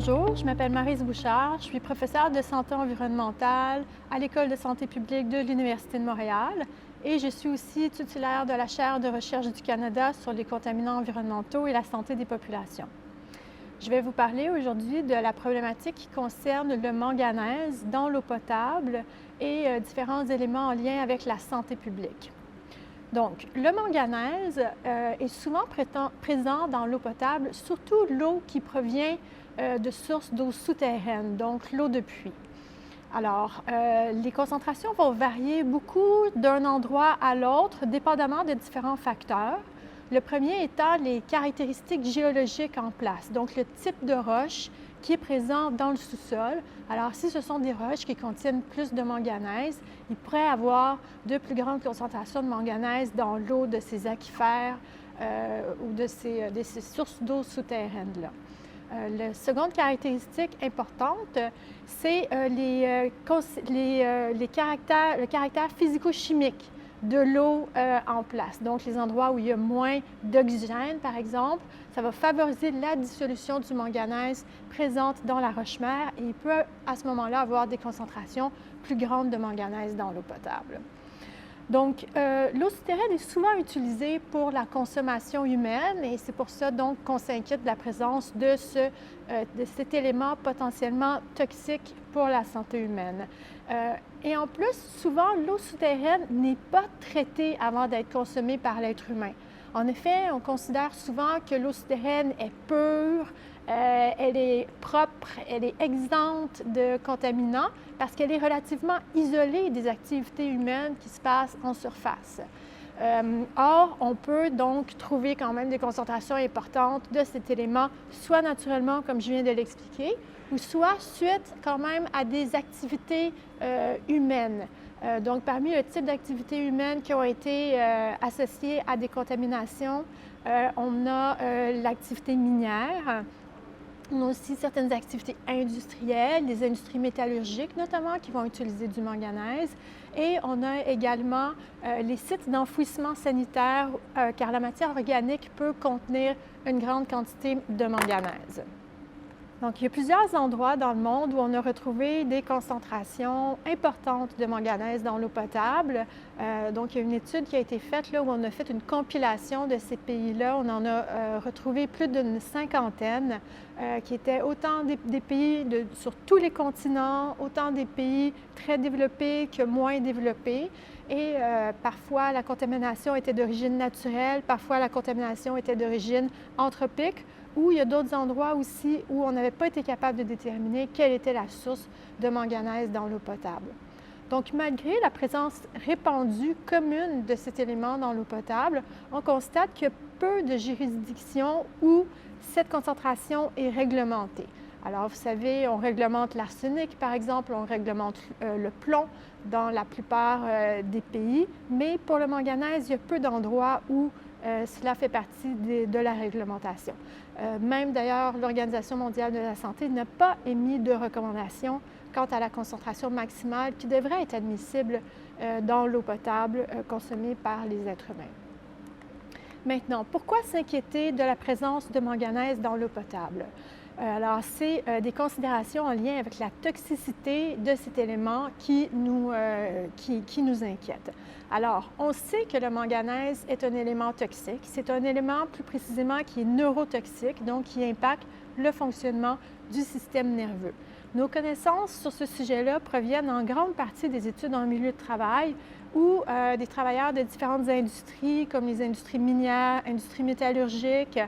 Bonjour, je m'appelle Maryse Bouchard, je suis professeure de santé environnementale à l'École de santé publique de l'Université de Montréal et je suis aussi titulaire de la chaire de recherche du Canada sur les contaminants environnementaux et la santé des populations. Je vais vous parler aujourd'hui de la problématique qui concerne le manganèse dans l'eau potable et différents éléments en lien avec la santé publique. Donc, le manganèse est souvent présent dans l'eau potable, surtout l'eau qui provient de sources d'eau souterraine, donc l'eau de pluie. Alors, les concentrations vont varier beaucoup d'un endroit à l'autre, dépendamment de différents facteurs. Le premier étant les caractéristiques géologiques en place, donc le type de roche qui est présent dans le sous-sol. Alors, si ce sont des roches qui contiennent plus de manganèse, il pourrait y avoir de plus grandes concentrations de manganèse dans l'eau de ces aquifères ou de ces sources d'eau souterraines-là. La seconde caractéristique importante, c'est le caractère physico-chimique de l'eau en place. Donc, les endroits où il y a moins d'oxygène, par exemple, ça va favoriser la dissolution du manganèse présente dans la roche-mère et il peut à ce moment-là avoir des concentrations plus grandes de manganèse dans l'eau potable. Donc, l'eau souterraine est souvent utilisée pour la consommation humaine et c'est pour ça donc qu'on s'inquiète de la présence de cet élément potentiellement toxique pour la santé humaine. Et en plus, souvent, l'eau souterraine n'est pas traitée avant d'être consommée par l'être humain. En effet, on considère souvent que l'eau souterraine est pure, elle est propre, elle est exempte de contaminants parce qu'elle est relativement isolée des activités humaines qui se passent en surface. Or, on peut donc trouver quand même des concentrations importantes de cet élément, soit naturellement, comme je viens de l'expliquer, ou soit suite quand même à des activités humaines. Donc, parmi le type d'activités humaines qui ont été associées à des contaminations, on a l'activité minière. On a aussi certaines activités industrielles, les industries métallurgiques notamment, qui vont utiliser du manganèse. Et on a également les sites d'enfouissement sanitaire, car la matière organique peut contenir une grande quantité de manganèse. Donc, il y a plusieurs endroits dans le monde où on a retrouvé des concentrations importantes de manganèse dans l'eau potable. Donc, il y a une étude qui a été faite là, où on a fait une compilation de ces pays-là. On en a retrouvé plus d'une cinquantaine, qui étaient autant des pays sur tous les continents, autant des pays très développés que moins développés. Et parfois, la contamination était d'origine naturelle, parfois la contamination était d'origine anthropique, ou il y a d'autres endroits aussi où on n'avait pas été capable de déterminer quelle était la source de manganèse dans l'eau potable. Donc, malgré la présence répandue, commune de cet élément dans l'eau potable, on constate qu'il y a peu de juridictions où cette concentration est réglementée. Alors, vous savez, on réglemente l'arsenic, par exemple, on réglemente le plomb dans la plupart des pays, mais pour le manganèse, il y a peu d'endroits où cela fait partie de la réglementation. Même d'ailleurs, l'Organisation mondiale de la santé n'a pas émis de recommandations quant à la concentration maximale qui devrait être admissible dans l'eau potable consommée par les êtres humains. Maintenant, pourquoi s'inquiéter de la présence de manganèse dans l'eau potable? Alors, c'est des considérations en lien avec la toxicité de cet élément qui nous inquiète. Alors, on sait que le manganèse est un élément toxique. C'est un élément, plus précisément, qui est neurotoxique, donc qui impacte le fonctionnement du système nerveux. Nos connaissances sur ce sujet-là proviennent en grande partie des études en milieu de travail où des travailleurs de différentes industries, comme les industries minières, industries métallurgiques,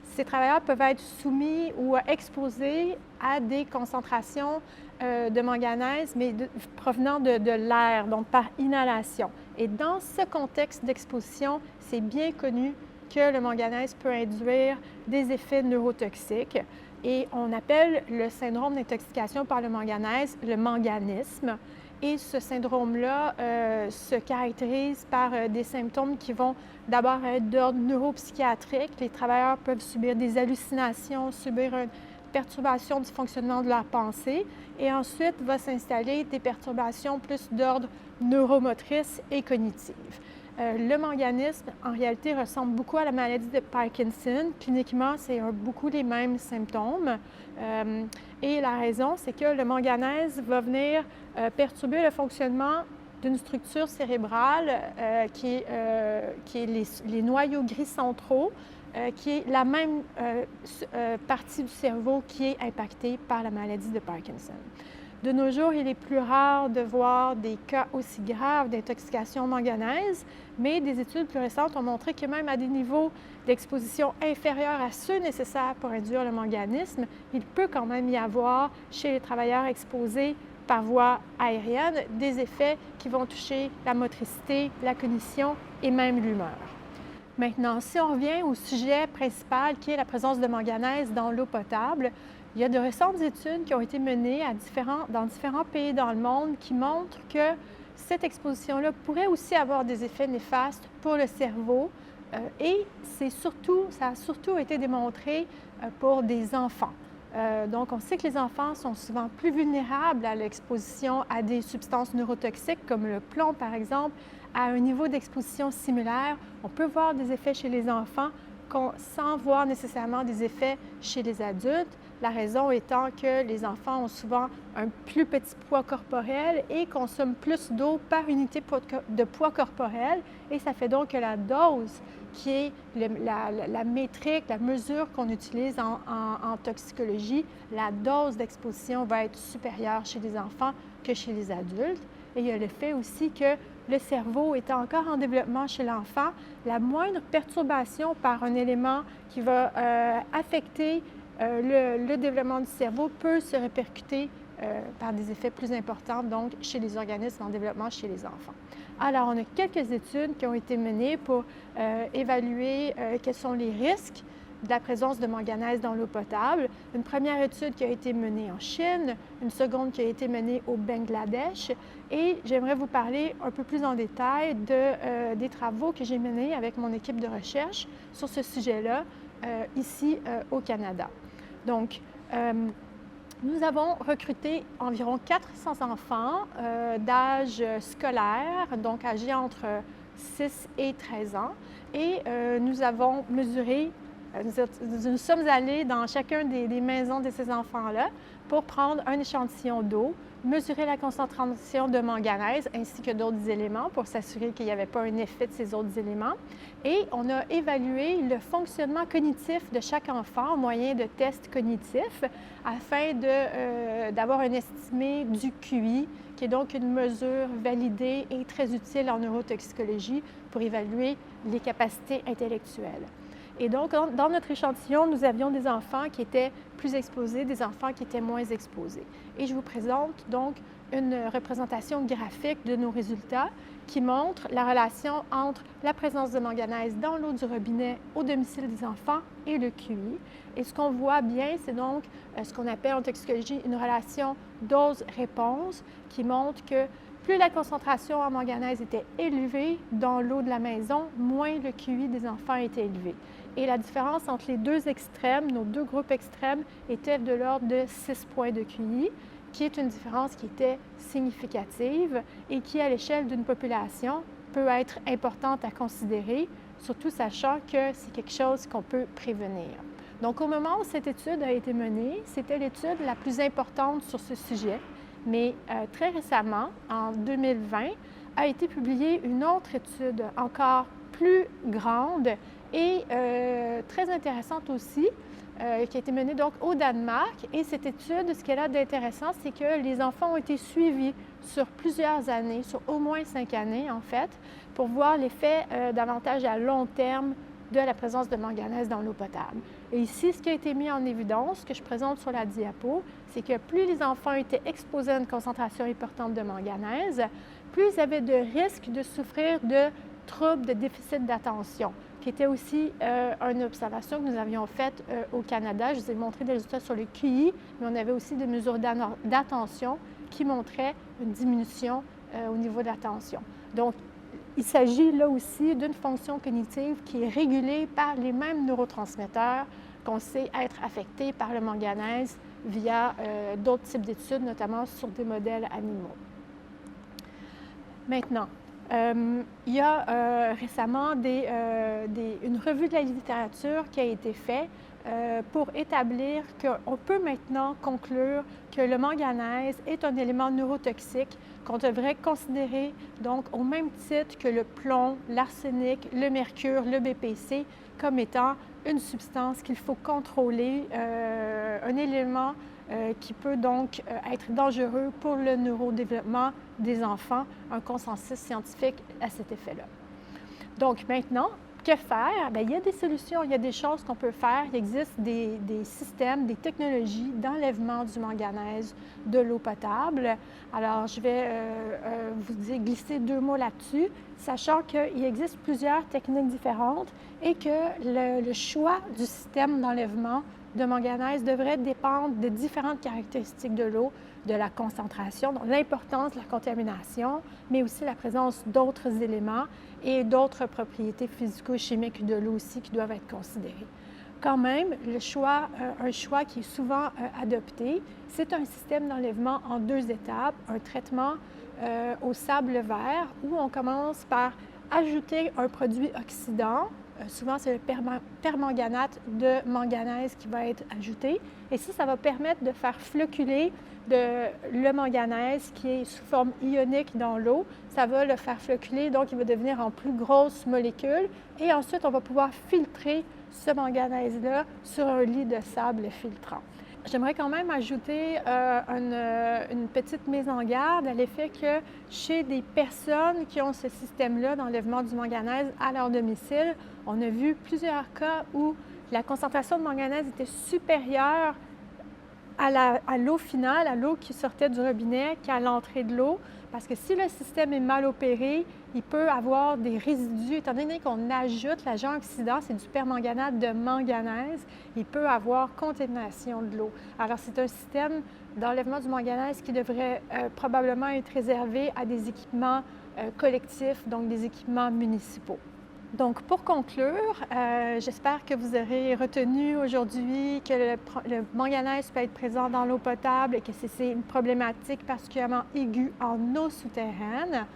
ces travailleurs peuvent être soumis ou exposés à des concentrations de manganèse, mais provenant de l'air, donc par inhalation. Et dans ce contexte d'exposition, c'est bien connu que le manganèse peut induire des effets neurotoxiques. Et on appelle le syndrome d'intoxication par le manganèse le manganisme. Et ce syndrome-là se caractérise par des symptômes qui vont d'abord être d'ordre neuropsychiatrique. Les travailleurs peuvent subir des hallucinations, subir une perturbation du fonctionnement de leur pensée. Et ensuite, va s'installer des perturbations plus d'ordre neuromotrice et cognitive. Le manganisme, en réalité, ressemble beaucoup à la maladie de Parkinson. Cliniquement, c'est beaucoup les mêmes symptômes. Et la raison, c'est que le manganèse va venir perturber le fonctionnement d'une structure cérébrale qui est les noyaux gris centraux, qui est la même partie du cerveau qui est impactée par la maladie de Parkinson. De nos jours, il est plus rare de voir des cas aussi graves d'intoxication au manganèse, mais des études plus récentes ont montré que même à des niveaux d'exposition inférieurs à ceux nécessaires pour induire le manganisme, il peut quand même y avoir chez les travailleurs exposés par voie aérienne des effets qui vont toucher la motricité, la cognition et même l'humeur. Maintenant, si on revient au sujet principal qui est la présence de manganèse dans l'eau potable, il y a de récentes études qui ont été menées dans différents pays dans le monde qui montrent que cette exposition-là pourrait aussi avoir des effets néfastes pour le cerveau et ça a surtout été démontré pour des enfants. Donc, on sait que les enfants sont souvent plus vulnérables à l'exposition à des substances neurotoxiques comme le plomb, par exemple. À un niveau d'exposition similaire, on peut voir des effets chez les enfants sans voir nécessairement des effets chez les adultes. La raison étant que les enfants ont souvent un plus petit poids corporel et consomment plus d'eau par unité de poids corporel. Et ça fait donc que la dose qui est la métrique, la mesure qu'on utilise en toxicologie, la dose d'exposition va être supérieure chez les enfants que chez les adultes. Et il y a le fait aussi que le cerveau étant encore en développement chez l'enfant, la moindre perturbation par un élément qui va affecter le développement du cerveau peut se répercuter par des effets plus importants, donc chez les organismes en développement chez les enfants. Alors, on a quelques études qui ont été menées pour évaluer quels sont les risques de la présence de manganèse dans l'eau potable. Une première étude qui a été menée en Chine, une seconde qui a été menée au Bangladesh, et j'aimerais vous parler un peu plus en détail des travaux que j'ai menés avec mon équipe de recherche sur ce sujet-là, ici au Canada. Donc, nous avons recruté environ 400 enfants d'âge scolaire, donc âgés entre 6 et 13 ans, et nous avons mesuré, nous sommes allés dans chacun des maisons de ces enfants-là pour prendre un échantillon d'eau, mesurer la concentration de manganèse ainsi que d'autres éléments pour s'assurer qu'il n'y avait pas un effet de ces autres éléments. Et on a évalué le fonctionnement cognitif de chaque enfant au moyen de tests cognitifs afin d'avoir un estimé du QI, qui est donc une mesure validée et très utile en neurotoxicologie pour évaluer les capacités intellectuelles. Et donc, dans notre échantillon, nous avions des enfants qui étaient plus exposés, des enfants qui étaient moins exposés. Et je vous présente donc une représentation graphique de nos résultats qui montre la relation entre la présence de manganèse dans l'eau du robinet au domicile des enfants et le QI. Et ce qu'on voit bien, c'est donc ce qu'on appelle en toxicologie une relation dose-réponse qui montre que plus la concentration en manganèse était élevée dans l'eau de la maison, moins le QI des enfants était élevé. Et la différence entre les deux extrêmes, nos deux groupes extrêmes, était de l'ordre de 6 points de QI, qui est une différence qui était significative et qui, à l'échelle d'une population, peut être importante à considérer, surtout sachant que c'est quelque chose qu'on peut prévenir. Donc, au moment où cette étude a été menée, c'était l'étude la plus importante sur ce sujet. Mais très récemment, en 2020, a été publiée une autre étude encore plus grande et très intéressante aussi, qui a été menée donc au Danemark. Et cette étude, ce qu'elle a d'intéressant, c'est que les enfants ont été suivis sur plusieurs années, sur au moins 5 années en fait, pour voir l'effet davantage à long terme de la présence de manganèse dans l'eau potable. Et ici, ce qui a été mis en évidence, que je présente sur la diapo, c'est que plus les enfants étaient exposés à une concentration importante de manganèse, plus ils avaient de risques de souffrir de troubles de déficit d'attention, qui était aussi une observation que nous avions faite au Canada. Je vous ai montré des résultats sur le QI, mais on avait aussi des mesures d'attention qui montraient une diminution au niveau de l'attention. Donc, il s'agit là aussi d'une fonction cognitive qui est régulée par les mêmes neurotransmetteurs qu'on sait être affectés par le manganèse via d'autres types d'études, notamment sur des modèles animaux. Maintenant, Il y a récemment une revue de la littérature qui a été faite pour établir qu'on peut maintenant conclure que le manganèse est un élément neurotoxique qu'on devrait considérer donc au même titre que le plomb, l'arsenic, le mercure, le BPC comme étant une substance qu'il faut contrôler, un élément qui peut donc être dangereux pour le neurodéveloppement des enfants, un consensus scientifique à cet effet-là. Donc maintenant, que faire? Bien, il y a des solutions, il y a des choses qu'on peut faire. Il existe des systèmes, des technologies d'enlèvement du manganèse de l'eau potable. Alors, je vais vous glisser 2 mots là-dessus, sachant qu'il existe plusieurs techniques différentes et que le choix du système d'enlèvement de manganèse devrait dépendre de différentes caractéristiques de l'eau, de la concentration, donc l'importance de la contamination, mais aussi la présence d'autres éléments et d'autres propriétés physico-chimiques de l'eau aussi qui doivent être considérées. Quand même, un choix qui est souvent adopté, c'est un système d'enlèvement en 2 étapes, un traitement au sable vert où on commence par ajouter un produit oxydant. Souvent, c'est le permanganate de manganèse qui va être ajouté. Et ça va permettre de faire flocculer le manganèse qui est sous forme ionique dans l'eau. Ça va le faire flocculer, donc il va devenir en plus grosses molécules. Et ensuite, on va pouvoir filtrer ce manganèse-là sur un lit de sable filtrant. J'aimerais quand même ajouter une petite mise en garde à l'effet que chez des personnes qui ont ce système-là d'enlèvement du manganèse à leur domicile, on a vu plusieurs cas où la concentration de manganèse était supérieure à l'eau finale, à l'eau qui sortait du robinet, qu'à l'entrée de l'eau. Parce que si le système est mal opéré, il peut avoir des résidus. Étant donné qu'on ajoute l'agent oxydant, c'est du permanganate de manganèse, il peut avoir contamination de l'eau. Alors, c'est un système d'enlèvement du manganèse qui devrait probablement être réservé à des équipements collectifs, donc des équipements municipaux. Donc, pour conclure, j'espère que vous aurez retenu aujourd'hui que le manganèse peut être présent dans l'eau potable et que c'est une problématique particulièrement aiguë en eau souterraine.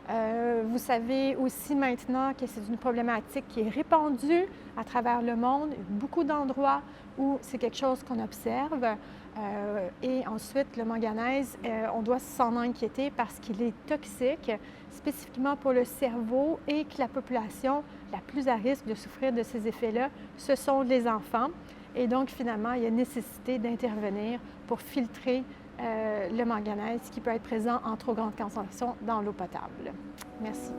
Vous savez aussi maintenant que c'est une problématique qui est répandue à travers le monde. Il y a beaucoup d'endroits où c'est quelque chose qu'on observe. Et ensuite, le manganèse, on doit s'en inquiéter parce qu'il est toxique, spécifiquement pour le cerveau, et que la population la plus à risque de souffrir de ces effets-là, ce sont les enfants. Et donc, finalement, il y a nécessité d'intervenir pour filtrer le manganèse qui peut être présent en trop grande concentration dans l'eau potable. Merci.